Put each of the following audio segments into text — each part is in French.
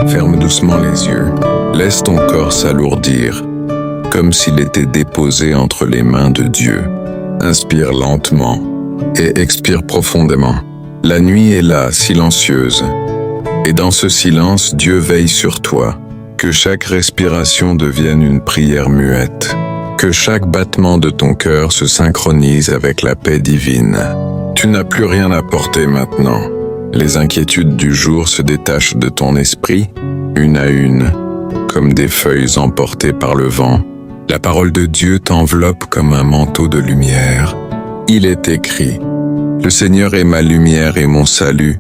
Ferme doucement les yeux. Laisse ton corps s'alourdir, comme s'il était déposé entre les mains de Dieu. Inspire lentement et expire profondément. La nuit est là, silencieuse. Et dans ce silence, Dieu veille sur toi. Que chaque respiration devienne une prière muette. Que chaque battement de ton cœur se synchronise avec la paix divine. Tu n'as plus rien à porter maintenant. Les inquiétudes du jour se détachent de ton esprit, une à une, comme des feuilles emportées par le vent. La parole de Dieu t'enveloppe comme un manteau de lumière. Il est écrit: « Le Seigneur est ma lumière et mon salut.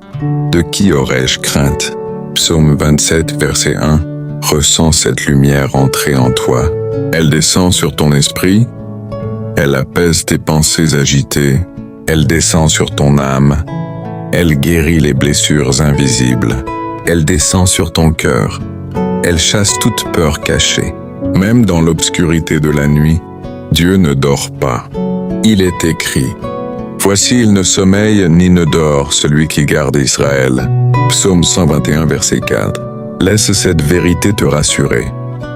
De qui aurais-je crainte ?» Psaume 27, verset 1. Ressens cette lumière entrer en toi. Elle descend sur ton esprit. Elle apaise tes pensées agitées. Elle descend sur ton âme. Elle guérit les blessures invisibles. Elle descend sur ton cœur. Elle chasse toute peur cachée. Même dans l'obscurité de la nuit, Dieu ne dort pas. Il est écrit: « Voici, il ne sommeille ni ne dort celui qui garde Israël. » Psaume 121, verset 4. Laisse cette vérité te rassurer.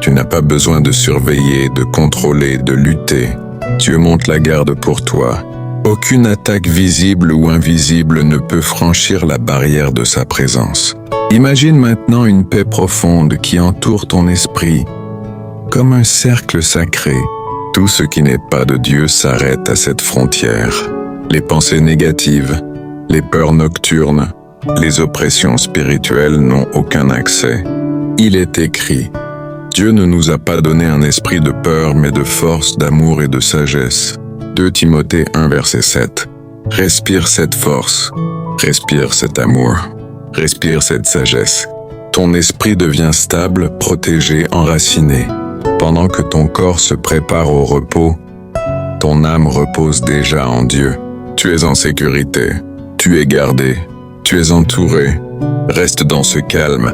Tu n'as pas besoin de surveiller, de contrôler, de lutter. Dieu monte la garde pour toi. Aucune attaque visible ou invisible ne peut franchir la barrière de sa présence. Imagine maintenant une paix profonde qui entoure ton esprit, comme un cercle sacré. Tout ce qui n'est pas de Dieu s'arrête à cette frontière. Les pensées négatives, les peurs nocturnes, les oppressions spirituelles n'ont aucun accès. Il est écrit: « Dieu ne nous a pas donné un esprit de peur, mais de force, d'amour et de sagesse. » 2 Timothée 1, verset 7. Respire cette force, respire cet amour, respire cette sagesse. Ton esprit devient stable, protégé, enraciné. Pendant que ton corps se prépare au repos, ton âme repose déjà en Dieu. Tu es en sécurité, tu es gardé, tu es entouré. Reste dans ce calme.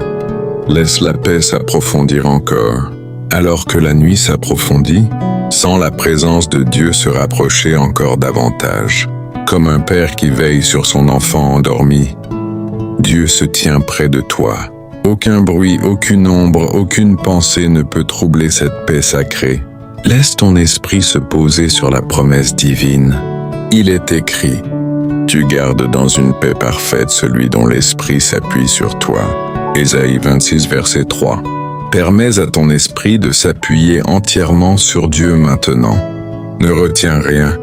Laisse la paix s'approfondir encore. Alors que la nuit s'approfondit, sens la présence de Dieu se rapprocher encore davantage. Comme un père qui veille sur son enfant endormi, Dieu se tient près de toi. Aucun bruit, aucune ombre, aucune pensée ne peut troubler cette paix sacrée. Laisse ton esprit se poser sur la promesse divine. Il est écrit: « Tu gardes dans une paix parfaite celui dont l'esprit s'appuie sur toi. » Ésaïe 26, verset 3. Permets à ton esprit de s'appuyer entièrement sur Dieu maintenant. Ne retiens rien.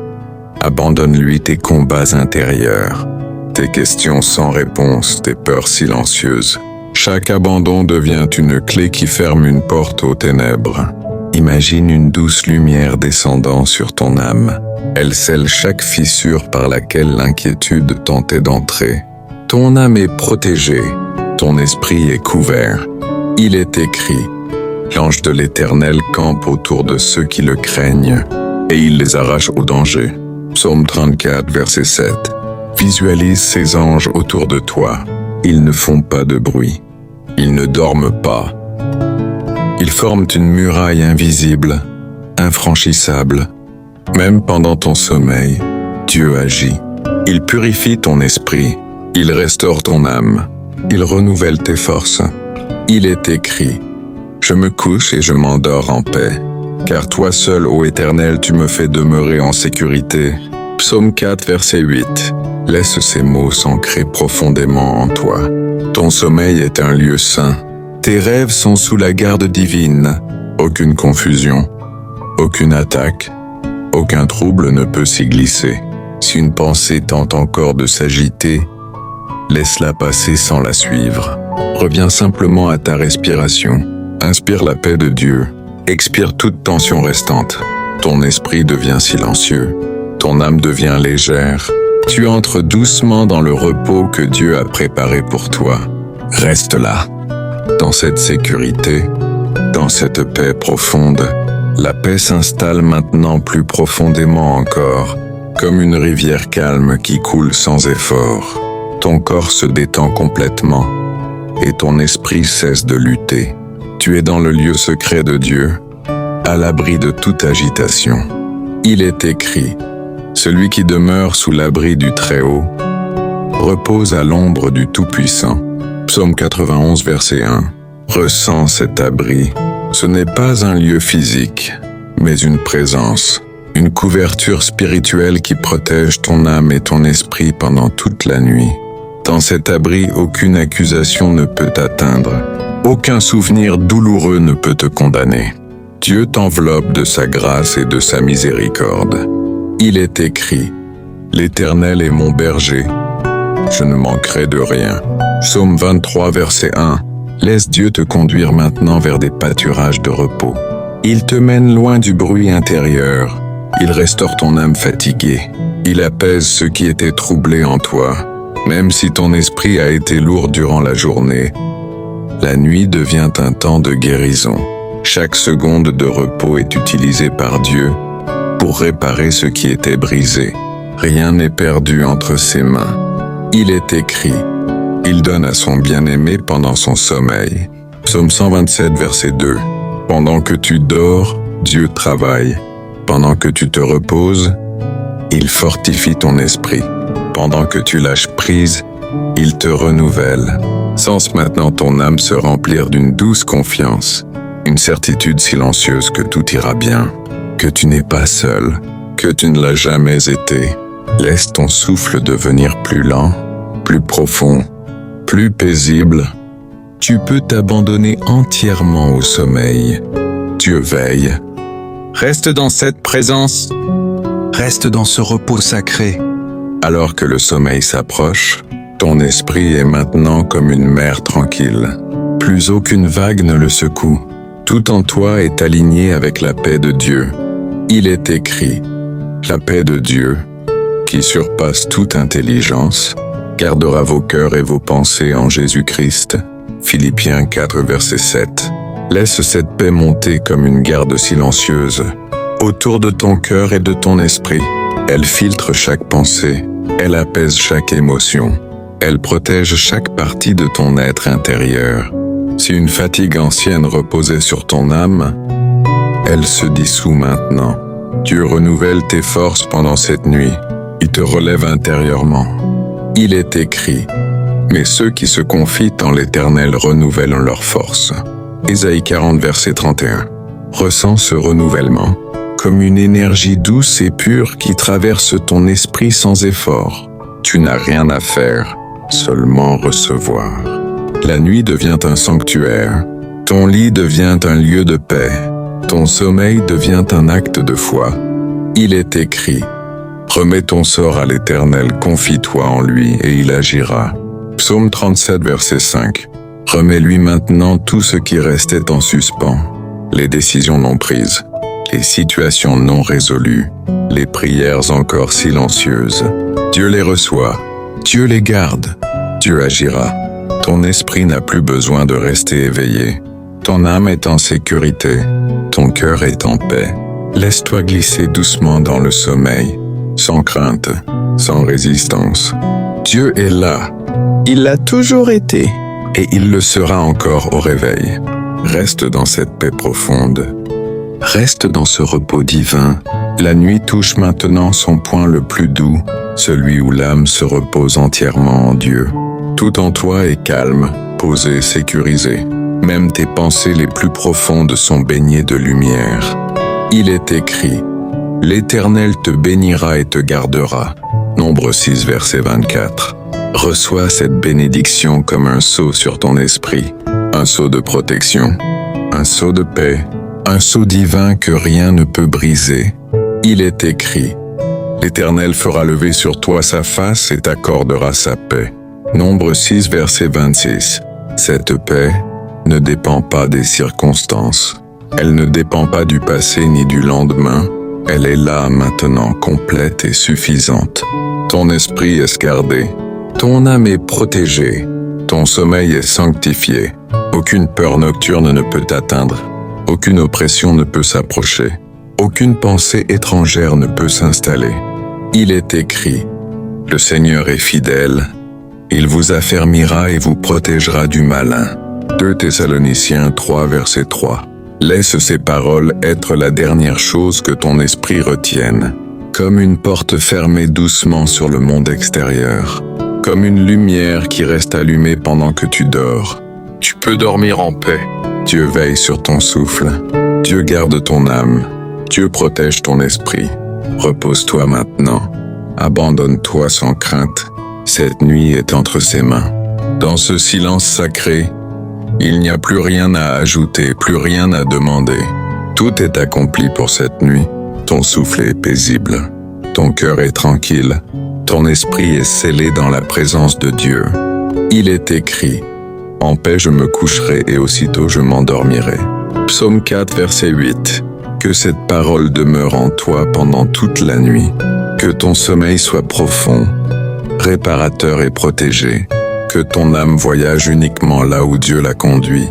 Abandonne-lui tes combats intérieurs, tes questions sans réponse, tes peurs silencieuses. Chaque abandon devient une clé qui ferme une porte aux ténèbres. Imagine une douce lumière descendant sur ton âme. Elle scelle chaque fissure par laquelle l'inquiétude tentait d'entrer. Ton âme est protégée, ton esprit est couvert. Il est écrit: « L'ange de l'Éternel campe autour de ceux qui le craignent, et il les arrache au danger. » Psaume 34, verset 7. Visualise ces anges autour de toi. Ils ne font pas de bruit. Ils ne dorment pas. Ils forment une muraille invisible, infranchissable. Même pendant ton sommeil, Dieu agit. Il purifie ton esprit. Il restaure ton âme. Il renouvelle tes forces. Il est écrit: « Je me couche et je m'endors en paix. Car toi seul, ô Éternel, tu me fais demeurer en sécurité. » Psaume 4, verset 8. Laisse ces mots s'ancrer profondément en toi. Ton sommeil est un lieu saint. Tes rêves sont sous la garde divine. Aucune confusion, aucune attaque, aucun trouble ne peut s'y glisser. Si une pensée tente encore de s'agiter, laisse-la passer sans la suivre. Reviens simplement à ta respiration. Inspire la paix de Dieu. Expire toute tension restante. Ton esprit devient silencieux. Ton âme devient légère. Tu entres doucement dans le repos que Dieu a préparé pour toi. Reste là, dans cette sécurité, dans cette paix profonde. La paix s'installe maintenant plus profondément encore, comme une rivière calme qui coule sans effort. Ton corps se détend complètement et ton esprit cesse de lutter. Tu es dans le lieu secret de Dieu, à l'abri de toute agitation. Il est écrit: « Celui qui demeure sous l'abri du Très-Haut repose à l'ombre du Tout-Puissant. » Psaume 91, verset 1. Ressens cet abri. Ce n'est pas un lieu physique, mais une présence, une couverture spirituelle qui protège ton âme et ton esprit pendant toute la nuit. Dans cet abri, aucune accusation ne peut t'atteindre. Aucun souvenir douloureux ne peut te condamner. Dieu t'enveloppe de sa grâce et de sa miséricorde. Il est écrit, « L'Éternel est mon berger, je ne manquerai de rien. » Psaume 23, verset 1. Laisse Dieu te conduire maintenant vers des pâturages de repos. Il te mène loin du bruit intérieur. Il restaure ton âme fatiguée. Il apaise ce qui était troublé en toi. Même si ton esprit a été lourd durant la journée, la nuit devient un temps de guérison. Chaque seconde de repos est utilisée par Dieu pour réparer ce qui était brisé. Rien n'est perdu entre ses mains. Il est écrit, il donne à son bien-aimé pendant son sommeil. Psaume 127, verset 2. Pendant que tu dors, Dieu travaille. Pendant que tu te reposes, il fortifie ton esprit. Pendant que tu lâches prise, il te renouvelle. Sens maintenant ton âme se remplir d'une douce confiance, une certitude silencieuse que tout ira bien, que tu n'es pas seul, que tu ne l'as jamais été. Laisse ton souffle devenir plus lent, plus profond, plus paisible. Tu peux t'abandonner entièrement au sommeil. Dieu veille. Reste dans cette présence. Reste dans ce repos sacré. Alors que le sommeil s'approche, ton esprit est maintenant comme une mer tranquille. Plus aucune vague ne le secoue. Tout en toi est aligné avec la paix de Dieu. Il est écrit, la paix de Dieu, qui surpasse toute intelligence, gardera vos cœurs et vos pensées en Jésus-Christ. Philippiens 4, verset 7. Laisse cette paix monter comme une garde silencieuse autour de ton cœur et de ton esprit. Elle filtre chaque pensée, elle apaise chaque émotion, elle protège chaque partie de ton être intérieur. Si une fatigue ancienne reposait sur ton âme, elle se dissout maintenant. Dieu renouvelle tes forces pendant cette nuit. Il te relève intérieurement. Il est écrit, mais ceux qui se confient en l'Éternel renouvellent leurs forces. Ésaïe 40, verset 31. Ressens ce renouvellement comme une énergie douce et pure qui traverse ton esprit sans effort. Tu n'as rien à faire, seulement recevoir. La nuit devient un sanctuaire. Ton lit devient un lieu de paix. Ton sommeil devient un acte de foi. Il est écrit, remets ton sort à l'Éternel, confie-toi en lui et il agira. Psaume 37, verset 5. Remets-lui maintenant tout ce qui restait en suspens, les décisions non prises, les situations non résolues, les prières encore silencieuses. Dieu les reçoit, Dieu les garde, Dieu agira. Ton esprit n'a plus besoin de rester éveillé. Ton âme est en sécurité, ton cœur est en paix. Laisse-toi glisser doucement dans le sommeil, sans crainte, sans résistance. Dieu est là. Il l'a toujours été, et il le sera encore au réveil. Reste dans cette paix profonde. Reste dans ce repos divin. La nuit touche maintenant son point le plus doux, celui où l'âme se repose entièrement en Dieu. Tout en toi est calme, posé, sécurisé. Même tes pensées les plus profondes sont baignées de lumière. Il est écrit, l'Éternel te bénira et te gardera. Nombre 6, verset 24. Reçois cette bénédiction comme un sceau sur ton esprit, un sceau de protection, un sceau de paix, un sceau divin que rien ne peut briser. Il est écrit, l'Éternel fera lever sur toi sa face et t'accordera sa paix. Nombre 6, verset 26. Cette paix ne dépend pas des circonstances. Elle ne dépend pas du passé ni du lendemain. Elle est là maintenant, complète et suffisante. Ton esprit est gardé. Ton âme est protégée. Ton sommeil est sanctifié. Aucune peur nocturne ne peut t'atteindre. Aucune oppression ne peut s'approcher. Aucune pensée étrangère ne peut s'installer. Il est écrit, le Seigneur est fidèle. Il vous affermira et vous protégera du malin. 2 Thessaloniciens 3, verset 3. Laisse ces paroles être la dernière chose que ton esprit retienne, comme une porte fermée doucement sur le monde extérieur, comme une lumière qui reste allumée pendant que tu dors. Tu peux dormir en paix. Dieu veille sur ton souffle. Dieu garde ton âme. Dieu protège ton esprit. Repose-toi maintenant. Abandonne-toi sans crainte. Cette nuit est entre ses mains. Dans ce silence sacré, il n'y a plus rien à ajouter, plus rien à demander. Tout est accompli pour cette nuit. Ton souffle est paisible. Ton cœur est tranquille. Ton esprit est scellé dans la présence de Dieu. Il est écrit: en paix je me coucherai et aussitôt je m'endormirai. Psaume 4, verset 8. Que cette parole demeure en toi pendant toute la nuit. Que ton sommeil soit profond, réparateur et protégé. Que ton âme voyage uniquement là où Dieu la conduit.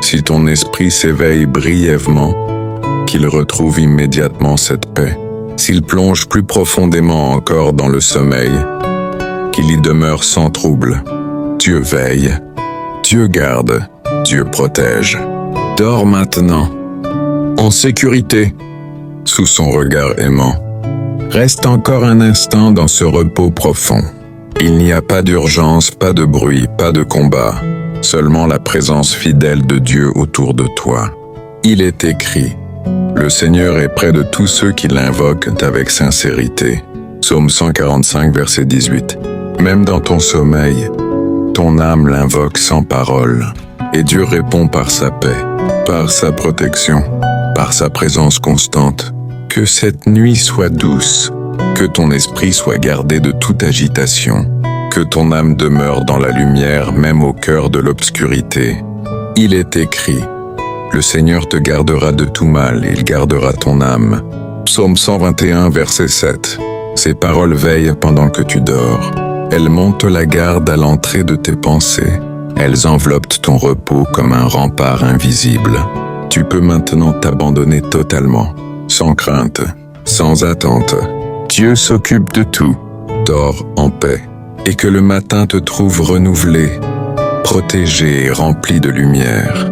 Si ton esprit s'éveille brièvement, qu'il retrouve immédiatement cette paix. S'il plonge plus profondément encore dans le sommeil, qu'il y demeure sans trouble. Dieu veille, Dieu garde, Dieu protège. Dors maintenant, en sécurité, sous son regard aimant. Reste encore un instant dans ce repos profond. Il n'y a pas d'urgence, pas de bruit, pas de combat, seulement la présence fidèle de Dieu autour de toi. Il est écrit: le Seigneur est près de tous ceux qui l'invoquent avec sincérité. Psaume 145, verset 18. Même dans ton sommeil, ton âme l'invoque sans parole, et Dieu répond par sa paix, par sa protection, par sa présence constante. Que cette nuit soit douce, que ton esprit soit gardé de toute agitation, que ton âme demeure dans la lumière même au cœur de l'obscurité. Il est écrit: le Seigneur te gardera de tout mal, il gardera ton âme. Psaume 121, verset 7. Ces paroles veillent pendant que tu dors. Elles montent la garde à l'entrée de tes pensées. Elles enveloppent ton repos comme un rempart invisible. Tu peux maintenant t'abandonner totalement, sans crainte, sans attente. Dieu s'occupe de tout. Dors en paix, et que le matin te trouve renouvelé, protégé et rempli de lumière.